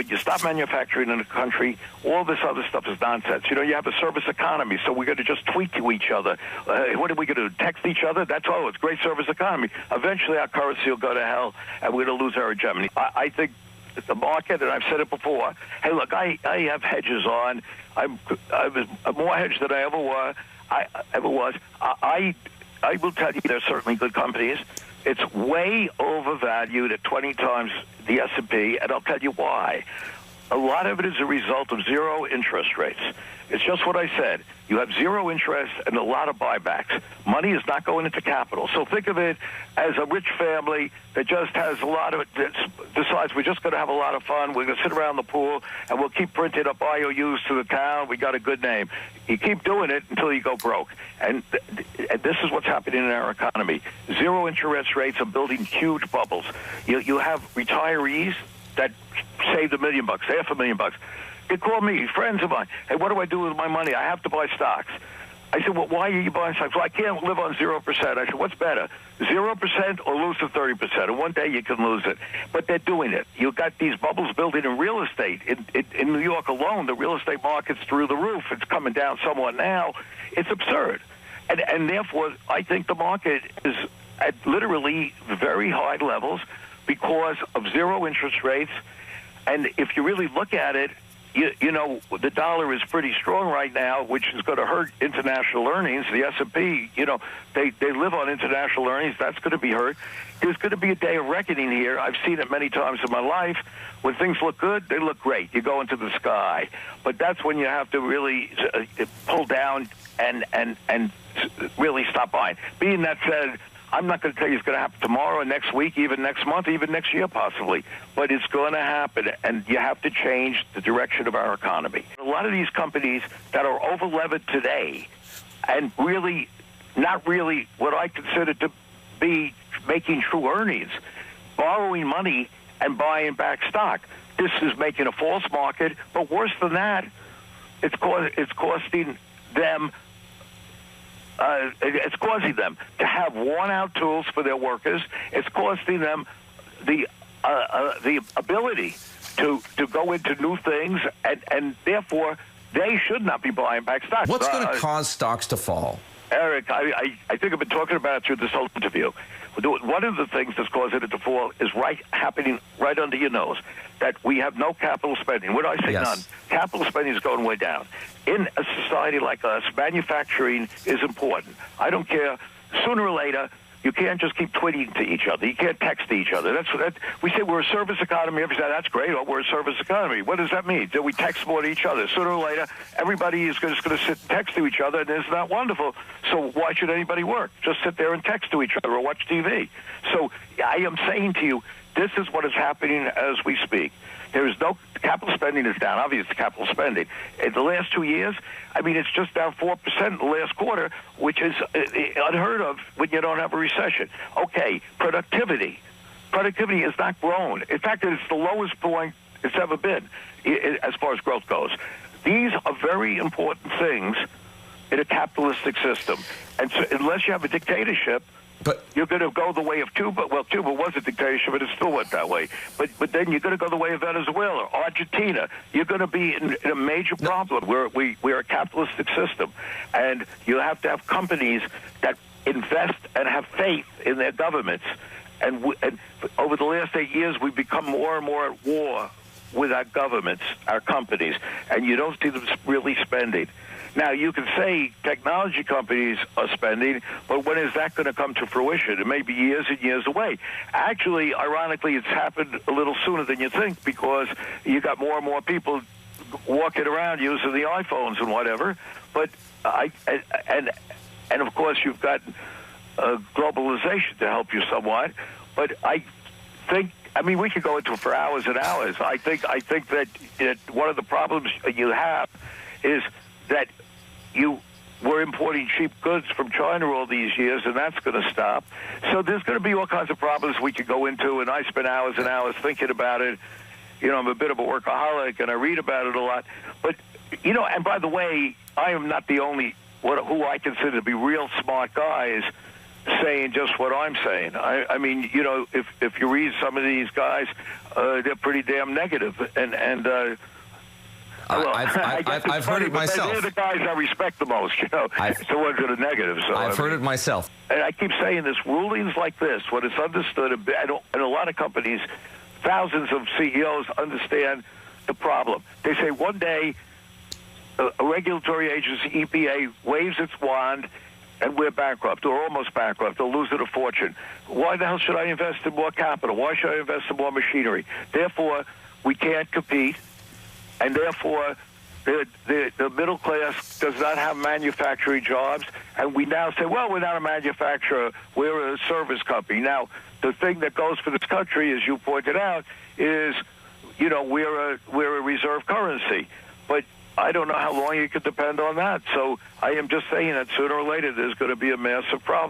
You stop manufacturing in a country, all this other stuff is nonsense. You have a service economy, so we're going to just tweet to each other. What are we going to do, text each other? It's great service economy. Eventually our currency will go to hell, and we're going to lose our hegemony. I think the market, and I've said it before, hey, look, I have hedges on. I'm more hedged than I ever was. I will tell you there's certainly good companies. It's way overvalued at 20 times the S&P, and I'll tell you why. A lot of it is a result of zero interest rates. It's just what I said. You have zero interest and a lot of buybacks. Money is not going into capital. So think of it as a rich family that just has a lot of it, decides we're just going to have a lot of fun. We're going to sit around the pool, and we'll keep printing up IOUs to the town. We got a good name. You keep doing it until you go broke. And this is what's happening in our economy. Zero interest rates are building huge bubbles. You have retirees that saved $1 million, $500,000. They call me, friends of mine. Hey, what do I do with my money? I have to buy stocks. I said, well, why are you buying stocks? Well, I can't live on 0%. I said, what's better, 0% or lose to 30%? And one day you can lose it. But they're doing it. You've got these bubbles building in real estate. In New York alone, the real estate market's through the roof. It's coming down somewhat now. It's absurd. And therefore, I think the market is at literally very high levels because of zero interest rates. And if you really look at it, the dollar is pretty strong right now, which is going to hurt international earnings. The S&P, they live on international earnings. That's going to be hurt. There's going to be a day of reckoning here. I've seen it many times in my life. When things look good, they look great. You go into the sky. But that's when you have to really pull down and really stop buying. Being that said, I'm not going to tell you it's going to happen tomorrow, next week, even next month, even next year possibly. But it's going to happen, and you have to change the direction of our economy. A lot of these companies that are over-levered today and really not really what I consider to be making true earnings, borrowing money and buying back stock. This is making a false market, but worse than that, it's costing them it's causing them to have worn-out tools for their workers. It's costing them the ability to go into new things, and therefore they should not be buying back stocks. What's going to cause stocks to fall? Eric, I think I've been talking about it through this whole interview. One of the things that's causing it to fall is happening right under your nose, that we have no capital spending. When I say none, capital spending is going way down. In a society like us, manufacturing is important. I don't care. Sooner or later, you can't just keep tweeting to each other. You can't text to each other. We say we're a service economy. Everybody says, that's great. Oh, we're a service economy. What does that mean? Do we text more to each other? Sooner or later, everybody is just going to sit and text to each other, and isn't that wonderful? So why should anybody work? Just sit there and text to each other or watch TV. So I am saying to you, this is what is happening as we speak. There is no capital spending is down. Obviously, capital spending. In the last 2 years, it's just down 4% in the last quarter, which is unheard of when you don't have a recession. Okay, productivity. Productivity has not grown. In fact, it's the lowest point it's ever been as far as growth goes. These are very important things in a capitalistic system. And so unless you have a dictatorship, you're going to go the way of Cuba. Well, Cuba was a dictatorship, but it still went that way. But then you're going to go the way of Venezuela or Argentina. You're going to be in a major problem. We're a capitalistic system. And you have to have companies that invest and have faith in their governments. And over the last 8 years, we've become more and more at war with our governments, our companies, and you don't see them really spending. Now, you can say technology companies are spending, but when is that going to come to fruition? It may be years and years away. Actually, ironically, it's happened a little sooner than you think because you got more and more people walking around using the iPhones and whatever. But and of course, you've got globalization to help you somewhat. But I think, we could go into it for hours and hours. I think that one of the problems you have is that you were importing cheap goods from China all these years, and that's going to stop. So there's going to be all kinds of problems we could go into, and I spend hours and hours thinking about it. I'm a bit of a workaholic, and I read about it a lot. But, and by the way, I am not the only who I consider to be real smart guys saying just what I'm saying. I mean, you know, if you read some of these guys, they're pretty damn negative, and I've heard it myself. They're the guys I respect the most, you know. It's the ones that are negative. So I've heard it myself. And I keep saying this, rulings like this, when it's understood, and a lot of companies, thousands of CEOs understand the problem. They say one day a regulatory agency, EPA, waves its wand, and we're bankrupt, or almost bankrupt, or losing a fortune. Why the hell should I invest in more capital? Why should I invest in more machinery? Therefore, we can't compete, and therefore, the middle class does not have manufacturing jobs, and we now say, well, we're not a manufacturer, we're a service company. Now, the thing that goes for this country, as you pointed out, is, you know, we're a reserve currency. But I don't know how long you could depend on that. So I am just saying that sooner or later there's going to be a massive problem.